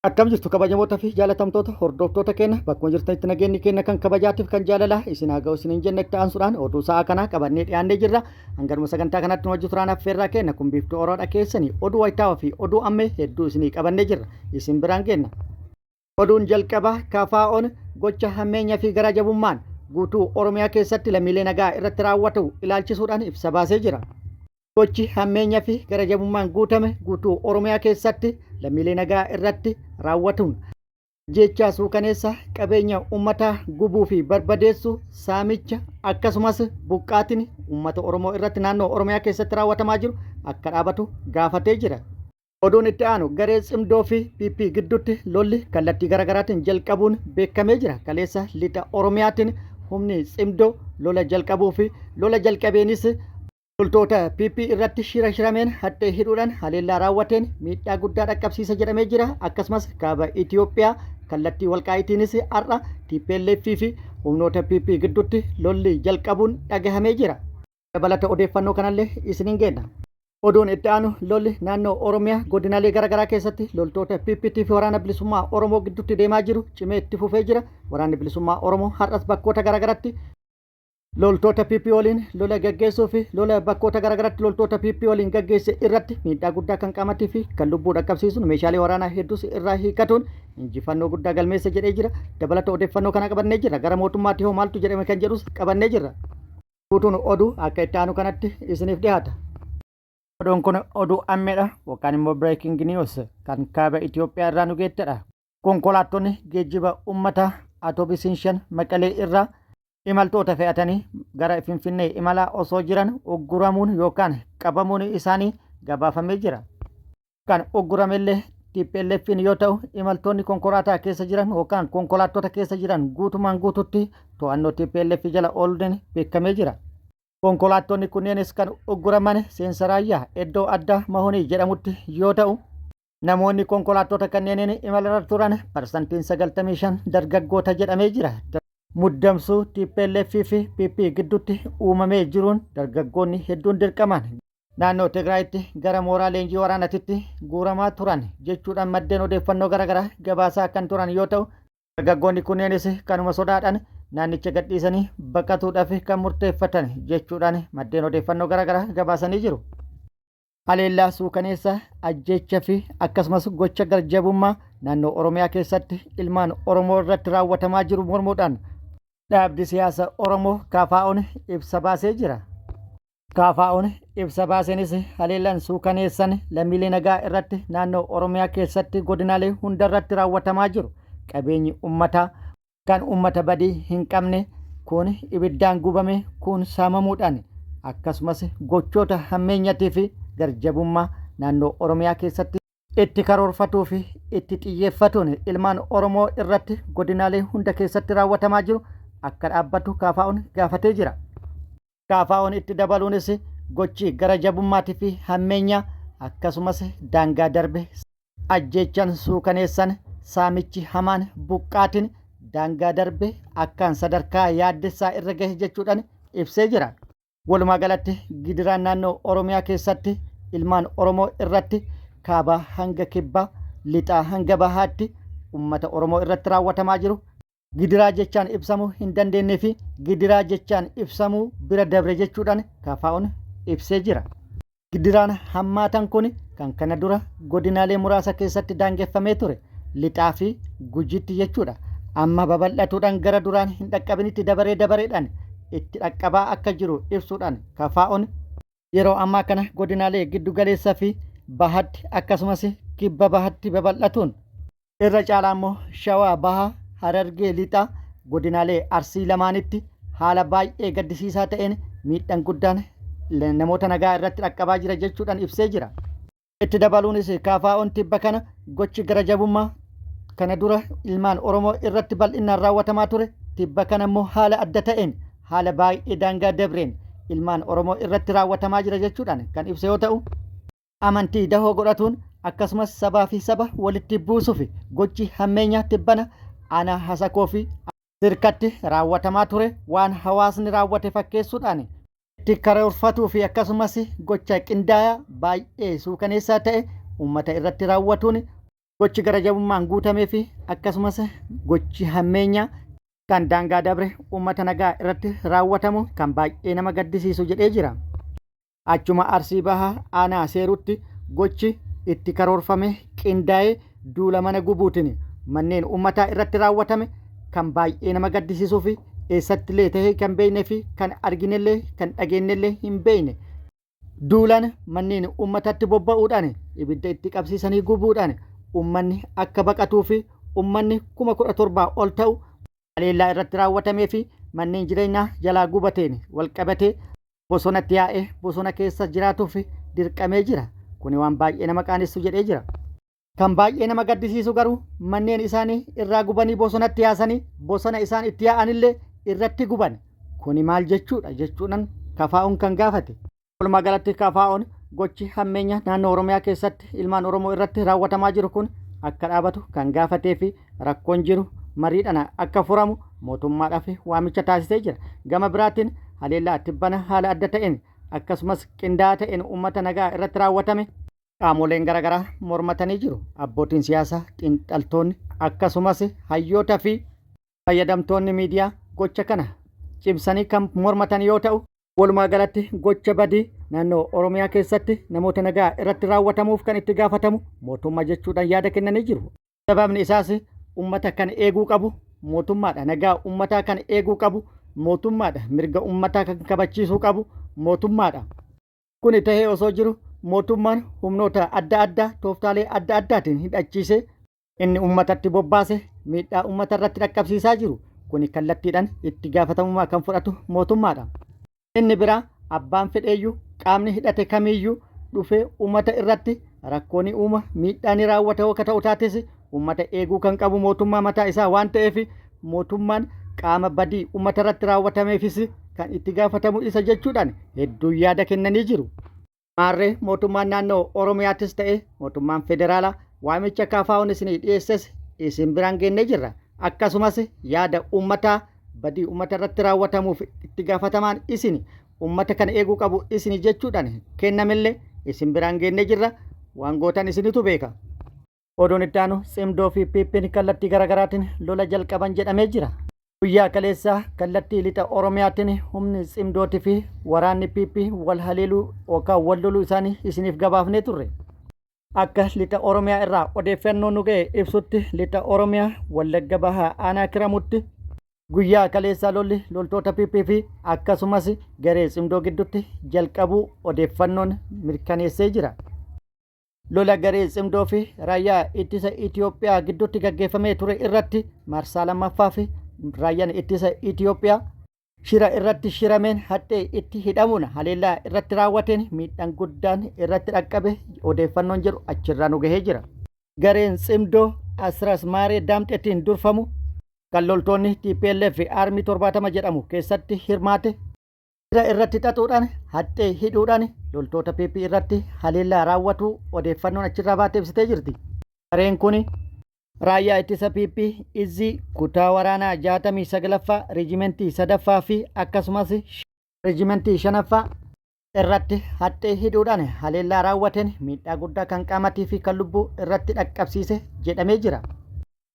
Akkam jirtu kabajamoota fi jaalatamtoota hordoftoota keenya bakkuma jirtanitti nageenyi keenya kan kabajaatiif kan jaalalaa isin haa ga'u isiniin jenne itti aansuudhaan oduu sa'a kanaa qabannee dhiyaannee jirra. Hangaruma sagantaa kanatti nu wajji turaan affeerraa keenya kun biiftuu oroodha keessanii oduu wayitaawaa fi oduu ammee hedduu isinii qabannee jirra isin biraan keenya. Oduun jalqabaa KFO'n gocha hammeenyaa fi garajabummaan guutuu Oromiyaa keessatti lammiilee nagaa irratti raawwatu ilaalchisuudhaan ibsa baasee jira. Gochi hammeenyaa fi garajabummaan guutame guutuu Oromiyaa keessatti lammiilee nagaa irratti raawwatuun jecha suukaneessa qabeenya uummataa gubuu fi barbadeessuu saamicha akkasumas buqqaatiin uummata Oromoo irratti naannoo Oromiyaa keessatti raawwatamaa jiru akka dhaabatu gaafatee jira. Oduun itti aanu garee Tsimdoo fi PP gidduutti lolli kallattii garaagaraatiin jalqabuun beekamee jira. Kaleessa lixa Oromiyaatiin humni Tsimdoo lola jalqabuu fi lola jalqabeenis loltoota PP irratti shirameen hadhee hidhuudhaan haleellaa raawwateen miidhaa guddaa dhaqqabsiisa jedhamee jira. Akkasumas kaaba Itoophiyaa kallattii walqaa'itiinis har'a TPLF fi humnoota PP gidduutti lolli jalqabuun dhagahamee jira. Dabalata odeeffannoo kanallee isiniin geenya. Oduun itti aanu lolli naannoo Oromiyaa godinaalee garaagaraa keessatti loltoota PPT fi waraana bilisummaa Oromoo gidduutti deemaa jiru cimee itti fufee jira. Waraanni bilisummaa Oromoo har'as bakkoota garaagaraatti loltoota PP waliin lola gaggeessuu fi lola bakkoota garaagaraatti loltoota PP waliin gaggeesse irratti miidhaa guddaa kan qaamattii fi kan lubbuu dhaqqabsiisuun meeshaalee waraanaa hedduus irraa hiikatuun injifannoo guddaa galmeessa jedhee jira. Dabalata odeeffannoo kana qabannee jira. Gara mootummaatti hoo maaltu jedhame kan jedhus qabannee jira. Guutuun oduu akka itti aanu kanatti isiniif dhiyaata. Oduun kun oduu ammeedha yookaan immoo breaking news kan kaaba Itoophiyaa irraa nu geettedha. Konkolaattonni geejjiba uummataa atoobisiin 5 Maqalee irraa imaltoota fe'atanii gara Finfinnee imalaa osoo jiran ugguramuun yookaan qabamuun isaanii gabaafamee jira. Kan ugguramellee TPLF'n yoo ta'u imaltoonni konkolaataa keessa jiran yookaan konkolaattota keessa jiran guutumaan guututti to'annoo TPLF jala ooluun beekamee jira. Konkolaattonni kunneenis kan ugguraman seensaraayyaa iddoo addaa Mahonii jedhamutti yoo ta'u namoonni konkolaattota kanneeniin imalarra turan parsantiin 95 dargaggoota jedhamee jira. Muddamsuu TPLF fi PP gidduutti uumamee jiruun dargaggoonni hedduun dirqaman naannoo Tigraayitti gara mooraa leenjii waraanaatti guuramaa turan jechuudhaan maddeen odeeffannoo garaagaraa gabaasaa kan turan yoo ta'u dargaggoonni kunneenis kanuma sodaadhaan naannicha gadhiisanii baqatuudhaaf kan murteeffatan jechuudhaan maddeen odeeffannoo garaagaraa gabaasanii jiru. Haleellaa suukaneessa ajjeechaa fi akkasumas gocha garjabummaa naannoo Oromiyaa keessatti ilmaan Oromoo irratti raawwatamaa jiru mormuudhaan dhaabni siyaasa Oromoo KFO'n ibsa baasee jira. KFO'n ibsa baaseenis haleellaan suukaneessan lammiilee nagaa irratti naannoo Oromiyaa keessatti godinaalee hundarratti raawwatamaa jiru qabeenyi uummataa kan uummata badii hin qabne kun ibiddaan gubame kun saamamuudhaan akkasumas gochoota hammeenyatii fi garjabummaa naannoo Oromiyaa keessatti itti karoorfatuu fi itti xiyyeeffatuun ilmaan Oromoo irratti godinaalee hunda keessatti raawwatamaa jiru akka dhaabbatu KFO'n gaafatee jira. KFO'n itti dabaluunis gochi garajabummaatii fi hammeenyaa akkasumas daangaa darbe ajjeechaan suukaneessan saamichi hamaan buqqaatiin daangaa darbe akkaan sadarkaa yaaddessaa irra gahe jechuudhaan ibsee jira. Walumaa galatti gidiraan naannoo Oromiyaa keessatti ilmaan Oromoo irratti kaabaa hanga kibbaa lixaa hanga bahaatti uummata Oromoo irratti raawwatamaa jiru gidiraa jechaan ibsamuu hin dandeenye fi gidiraa jechaan ibsamuu bira dabre jechuudhaan KFO'n ibsee jira. Gidiraan hammaatan kun kan kana dura godinaalee muraasa keessatti daangeffamee ture lixaa fi gujitti jechuudha. Amma babal'atuudhaan gara duraan hin dhaqqabinitti dabareedhaan itti dhaqqabaa akka jiru ibsuudhaan KFO'n yeroo ammaa kana godinaalee giddu galeessaa fi bahatti akkasumas kibba bahatti babal'atuun irra caalaa immoo Shawaa Bahaa Harargee lixaa godinaalee Arsii lamaanitti haala baay'ee gaddisiisaa ta'een miidhaan guddaan namoota nagaa irratti dhaqqabaa jira jechuudhaan ibsee jira. Itti dabaluunis KFO'n tibba kana gochi garajabummaa kana dura ilmaan Oromoo irratti bal'inaan raawwatamaa ture tibba kana immoo haala adda ta'een haala baay'ee daangaa dabreen ilmaan Oromoo irratti raawwatamaa jira jechuudhaan kan ibse yoo ta'u amantii dahoo godhatuun akkasumas sabaa fi saba walitti buusuuf gochi hammeenyaa tibbana ana hasakoo fi sirkatti raawwatamaa ture waan hawaasni raawwate fakkeessuudhaan itti karoorfatuu fi akkasumas gocha qindaa'aa baay'ee suukaneessaa ta'e uummata irratti raawwatuun gochi gara jabummaan guutamee fi akkasumas gochi hammeenyaa kan daangaa dabre uummata nagaa irratti raawwatamu kan baay'ee nama gaddisiisu jedhee jira. Achuma Arsii Bahaa aanaa Seerutti gochi itti karoorfame qindaa'ee duula mana gubuutiin manneen uummataa irratti raawwatame kan baay'ee nama gaddisiisuu fi eessattillee tahee kan beeknee fi kan arginellee kan dhageenyellee hin beekne. Duulaan manneen uummatatti bobba'uudhaan ibidda itti qabsiisanii gubuudhaan uummanni akka baqatuu fi uummanni 17,000 ol ta'u haleellaa irratti raawwatamee fi manneen jireenyaa jalaa gubateen walqabatee bosonatti yaa'ee bosona keessa jiraatuuf dirqamee jira. Kuni waan baay'ee nama qaanessu jedhee jira. Kan baay'ee nama gaddisiisu garuu manneen isaanii irraa gubanii bosonatti yaasanii bosona isaan itti yaa'anillee irratti guban. Kuni maal jechuudha jechuudhaan KFO'n kan gaafate. Walumaa galatti KFO'n gochi hammeenya naannoo Oromiyaa keessatti ilmaan Oromoo irratti raawwatamaa jiru kun akka dhaabatu kan gaafatee fi rakkoon jiru mariidhaan akka furamu mootummaadhaaf waamicha taasisee jira. Gama biraatiin haleellaa tibbana haala adda ta'een akkasumas qindaa'aa ta'een uummata nagaa irratti raawwatame qaamoleen garaagaraa mormatanii jiru. Abbootiin siyaasaa, xiinxaltoonni akkasumas hayyootaa fi fayyadamtoonni miidiyaa gocha kana cimsanii kan mormatan yoo ta'u, walumaa galatti gocha badii naannoo Oromiyaa keessatti namoota nagaa irratti raawwatamuuf kan itti gaafatamu mootummaa jechuudhaan yaada kennanii jiru. Sababni isaas uummata kan eeguu qabu mootummaadha. Nagaa uummataa kan eeguu qabu mootummaadha. Mirga uummataa kan kabachiisuu qabu mootummaadha. Kuni tahee osoo jiru mootummaan humnoota adda addaa tooftaalee adda addaatiin hidhachiisee inni uummatatti bobbaase miidhaa uummata irratti dhaqqabsiisaa jiru. Kuni kallattiidhaan itti gaafatamummaa kan fudhatu mootummaadha. Inni biraa abbaan fedheeyyuu qaamni hidhate kamiyyuu dhufee uummata irratti rakkoon uuma miidhaan raawwata akka ta'u taates uummata eeguu kan qabu mootummaa mataa isaa waan ta'eef mootummaan qaama badii uummata irratti raawwatameefis kan itti gaafatamu isa jechuudhaan hedduu yaada kennanii jiru. Maarree mootummaan naannoo Oromiyaattis ta'e mootummaan federaalaa waamicha KFO'n isinii dhiyeesses isin biraan geennee jirra. Akkasumas yaada uummataa badii uummata irratti raawwatamuuf itti gaafatamaan isin uummata kana eeguu qabu isin jechuudhaan kennamellee isin biraan geennee jirra. Waan gootan isinitu beeka. Oduun itti aanu Tsimdoo fi PP'n kallattii garaagaraatiin lola jalqaban jedhamee jira. Guyyaa kaleessaa kallattii lixa Oromiyaatiin humni Tsimdootii fi waraanni PP wal haleeluu yookaan wal loluu isaanii isiniif gabaafnee turre. Akka lixa Oromiyaa irraa odeeffannoo nu ga'e ibsutti lixa Oromiyaa Wallagga Bahaa aanaa Kiramutti guyyaa kaleessaa lolli loltoota PP fi akkasumas garee Tsimdoo gidduutti jalqabuu odeeffannoon mirkaneessee jira. Lola garee Tsimdoo fi raayyaa ittisa Itoophiyaa gidduutti gaggeeffamee ture irratti marsaa lammaffaa fi raayyaan ittisa Itoophiyaa shira irratti shirameen hadhee itti hidhamuun haleellaa irratti raawwateen miidhaan guddaan irratti dhaqqabe odeeffannoon jedhu achirraa nu gahee jira. Gareen Tsimdoo Asras Maaree Daamxeetiin durfamu kan loltoonni TPLF fi Armii 70 jedhamu keessatti hirmaate shira irratti xaxuudhaan hadhee hidhuudhaan loltoota PP irratti haleellaa raawwatu odeeffannoon achirraa baatee ibsitee jirti. Gareen kun raayyaa ittisa PP Izii kutaa waraanaa 69ffaa reejimentii 3ffaa fi akkasumas reejimentii 5ffaa irratti hadhee hidhuudhaan haleellaa raawwateen miidhaa guddaa kan qaamatii fi kan lubbuu irratti dhaqqabsiise jedhamee jira.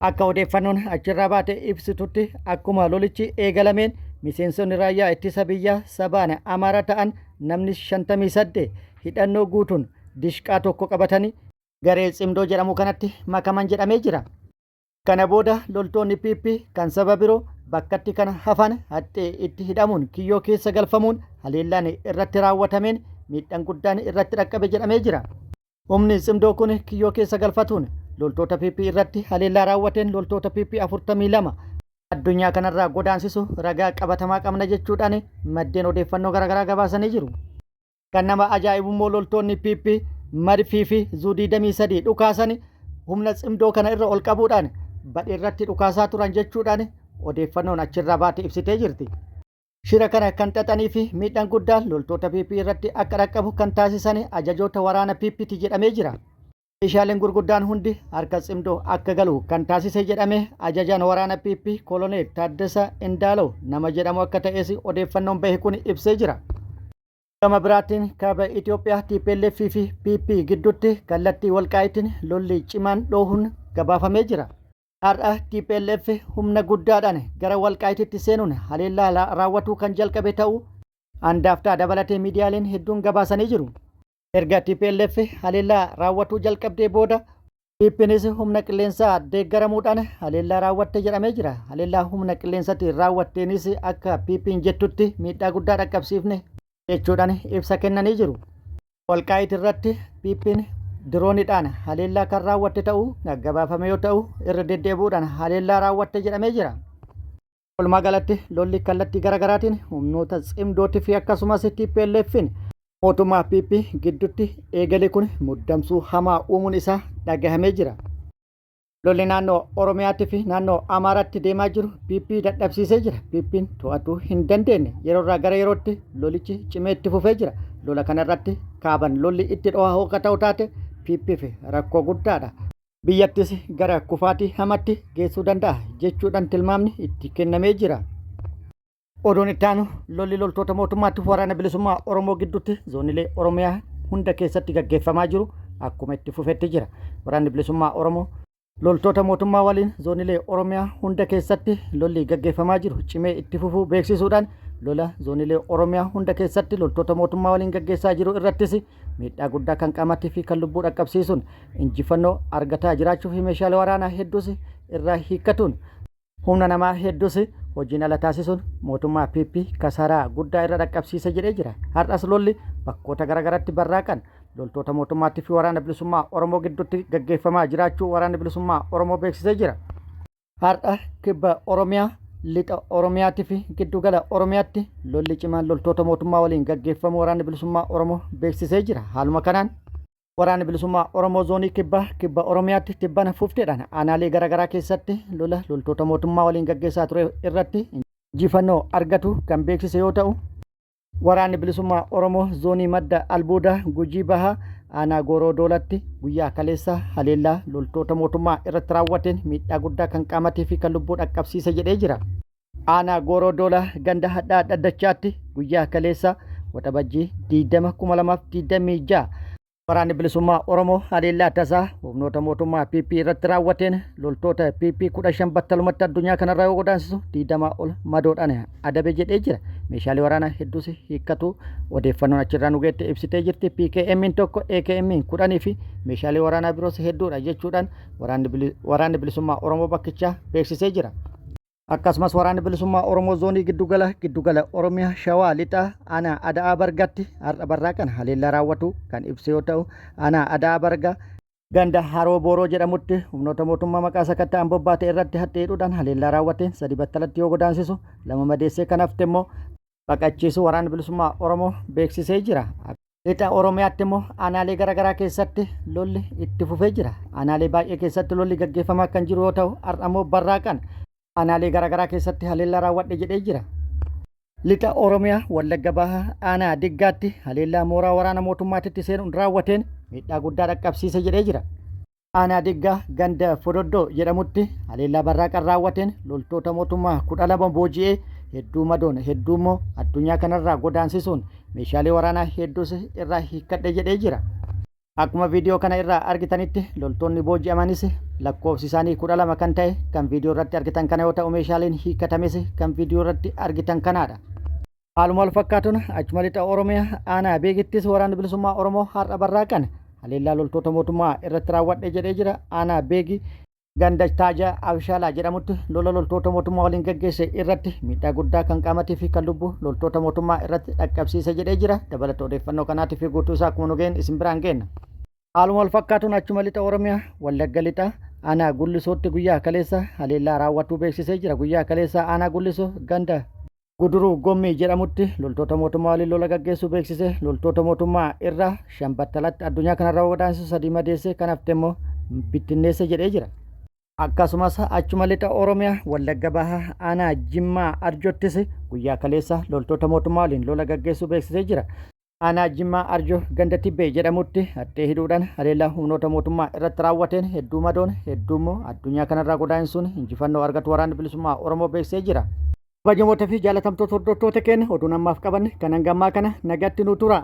Akka odeeffannoon achirraa baatee ibsitutti akkuma lolichi eegalameen miseensonni raayyaa ittisa biyyaa sabaan Amaara ta'an namni 58 hidhannoo guutuun dishqaa tokko qabatanii garee Tsimdoo jedhamu kanatti makaman jedhamee jira. Kana booda loltoonni PP kan saba biroo bakkatti kana hafan hadhee itti hidhamuun kiyyoo keessa galfamuun haleellaan irratti raawwatameen miidhaan guddaan irratti dhaqqabe jedhamee jira. Humni Tsimdoo kun kiyyoo keessa galfatuun loltoota PP irratti haleellaa raawwateen loltoota PP 42 addunyaa kanarraa godaansisu ragaa qabatamaa qabna jechuudhaan maddeen odeeffannoo garaagaraa gabaasanii jiru. Kan nama ajaa'ibummoo loltoonni PP Madfii fi Zu-23 dhukaasan humna Tsimdoo kana irra ol qabuudhaan badhee irratti dhukaasaa turan jechuudhaan odeeffannoon achirraa baate ibsitee jirti. Shira kana kan xaxanii fi miidhaan guddaan loltoota PP irratti akka dhaqqabu kan taasisan ajajoota waraana PP'ti jedhamee jira. Meeshaaleen gurguddaan hundi harka Tsimdoo akka galu kan taasise jedhame ajajaan waraana PP Koloneel Taaddasaa Indaalaw nama jedhamu akka ta'es odeeffannoon bahe kun ibsee jira. Gama biraatiin kaaba Itoophiyaa TPLF fi PP gidduutti kallattii walqaa'itiin lolli cimaan dhoohuun gabaafamee jira. Har'a TPLF humna guddaadhaan gara walqaa'itiitti seenuun haleellaa raawwatuu kan jalqabe ta'uu handaaftaa dabalatee miidiyaaleen hedduun gabaasanii jiru. Erga TPLF haleellaa raawwatuu jalqabdee booda PPnis humna qilleensaa deeggaramuudhaan haleellaa raawwatte jedhamee jira. Haleellaa humna qilleensatti raawwatteenis akka PP'n jettutti miidhaa guddaa dhaqqabsiifne jechuudhaan ibsa kennanii jiru. Walqaa'it irratti PP'n dirooniidhaan haleellaa kan raawwatte ta'uu gabaafame yoo ta'u irra deddeebi'uudhaan haleellaa raawwatte jedhamee jira. Walumaa galatti lolli kallattii garaagaraatiin humnoota cimdootii fi akkasumas TPLF'n mootummaa PP gidduutti eegale kun muddamsuu hamaa uumuun isaa dhagahamee jira. Lolli naannoo Oromiyaatti fi naannoo Amaaraatti deemaa jiru PP dadhabsiisee jira. PP'n to'atuu hin dandeenye yeroorraa gara yerootti lolichi cimee itti fufee jira. Lola kanarratti kaaban lolli itti dho'aa hooqa ta'u taate PP'f rakkoo guddaadha. Biyyattis gara kufaatii hamatti geessuu danda'a jechuudhaan tilmaamni itti kennamee jira. Oduun itti aanu lolli loltoota mootummaatti waraana bilisummaa Oromoo gidduutti zoonilee Oromiyaa hunda keessatti gaggeeffamaa jiru akkuma itti fufetti jira. Waraanni bilisummaa Oromoo loltoota mootummaa waliin zoonilee Oromiyaa hunda keessatti lolli gaggeeffamaa jiru cimee itti fufuu beeksisuudhaan lola zoonilee Oromiyaa hunda keessatti loltoota mootummaa waliin gaggeessaa jiru irrattis miidhaa guddaa kan qaamattii fi kan lubbuu dhaqqabsiisuun injifannoo argataa jiraachuu fi meeshaalee waraanaa hedduus irraa hiikkatuun humna namaa hedduus hojiin ala taasisuun mootummaa PP kasaaraa guddaa irra dhaqqabsiisa jedhee jira. Har'as lolli bakkoota garaagaraatti barraaqan loltoota mootummaatti fi waraana bilisummaa Oromoo gidduutti gaggeeffamaa jiraachuu waraana bilisummaa Oromoo beeksisee jira. Har'a kibba Oromiyaa, lixa Oromiyaatti fi giddugala Oromiyaatti lolli cimaan loltoota mootummaa waliin gaggeeffamu waraana bilisummaa Oromoo beeksisee jira. Haaluma kanaan waraana bilisummaa Oromoo zoonii kibba Oromiyaatti tibbana fufteedhaan aanaalee garaagaraa keessatti lola loltoota mootummaa waliin gaggeessaa ture irratti injifannoo argatu kan beeksise yoo ta'u, waraanni bilisummaa Oromoo zoonii madda albuudaa Gujii Bahaa aanaa Gooroo Doolatti guyyaa kaleessa haleellaa loltoota mootummaa irratti raawwateen miidhaa guddaa kan qaamattii fi kan lubbuu dhaqqabsiise jedhee jira. Aanaa Gooroo Doolaa ganda hadhaa dhaddachaatti guyyaa kaleessa waxabajjii 20,2026 waraanni bilisummaa Oromoo haleellaa tasaa humnoota mootummaa PP irratti raawwateen loltoota PP 15 battalumatti addunyaa kanarraa yoo godaansisu 20 ol madoodhaan adabe jedhee jira. Meeshaalee waraanaa hedduus hiikkatu odeeffannoon achirraa nu geette ibsitee jirti. PKM'n tokko AKM'n 10 fi meeshaalee waraanaa biroos hedduudha jechuudhaan waraanni bilisummaa Oromoo bakkichaa beeksisee jira. Akkasumas waraanni bilisummaa Oromoo zoonii giddugala Oromiyaa Shawaa lixaa aanaa Ada'aa Bargaatti har'a barraaqan haleellaa raawwatu kan ibse yoo ta'u, aanaa Ada'aa Bargaa ganda Haroo Booroo jedhamutti humnoota mootummaa maqaa sakattaan bobbaate irratti hadheedhuudhaan haleellaa raawwateen 3 battalatti yoo godaansisu 2 madeessee kan hafte immoo baqachiisu waraanni bilisummaa Oromoo beeksisee jira. Lixa Oromiyaatti immoo aanaalee garaagaraa keessatti lolli itti fufee jira. Aanaalee baay'ee keessatti lolli gaggeeffamaa kan jiru yoo ta'u, har'a immoo barraaqan aanaalee garaagaraa keessatti haleellaa raawwadhe jedhee jira. Lixa Oromiyaa Wallagga Bahaa aanaa Diggaatti haleellaa mooraa waraana mootummaatitti seenuun raawwateen miidhaa guddaa dhaqqabsiise jedhee jira. Aanaa Diggaa ganda Fododdoo jedhamutti haleellaa barraaqan raawwateen loltoota mootummaa 12 booji'ee hedduu madoon hedduu immoo addunyaa kanarraa godaansisuun meeshaalee waraanaa hedduus irraa hiikkadhe jedhee jira. Akkuma viidiyoo kana irraa argitanitti loltoonni booji'amanis lakkoofsi isaanii 12 kan ta'e kan viidiyoo irratti argitan kana yoo ta'u, meeshaaleen hiikkatames kan viidiyoo irratti argitan kanaadha. Haaluma wal fakkaatuun achuma lixa Oromiyaa aanaa Beegittis waraanni bilisummaa Oromoo har'a barraaqan haleellaa loltoota mootummaa irratti raawwadhe jedhee jira. Aanaa Beegi ganda Taajaa Abshaalaa jedhamutti lola loltoota mootummaa waliin gaggeesse irratti miidhaa guddaa kan qaamattii fi kan lubbuu loltoota mootummaa irratti dhaqqabsiise jedhee jira. Dabalata odeeffannoo kanaatiif guutuu isaa akkuma nu geenye isin biraan geenna. Haaluma wal fakkaatuun achuma lixa Oromiyaa Wallagga lixaa aanaa Gullisootti guyyaa kaleessa haleellaa raawwatuu beeksisee jira. Guyyaa kaleessa aanaa Gullisoo ganda Guduruu Gommii jedhamutti loltoota mootummaa waliin lola gaggeessuu beeksise. Loltoota mootummaa irraa 5 battalatti addunyaa kanarraa godaansisu 3 madeesse kan hafte immoo bittinneesse jedhee jira. Akkasumas achuma lixa Oromiyaa Wallagga Bahaa aanaa Jimmaa Arjoottis guyyaa kaleessa loltoota mootummaa waliin lola gaggeessuu beeksisee jira. Aanaa Jimmaa Arjoo ganda Tibbee jedhamutti hadhee hidhuudhaan haleellaa humnoota mootummaa irratti raawwateen hedduu madoon hedduu immoo addunyaa kanarraa godaansuun injifannoo argatu waraanni bilisummaa Oromoo beeksisee jira. Kabajamoota fi jaalatamtoota hordoftoota keenya oduu namaaf qabanne kan hangammaa kana nagatti nu tura.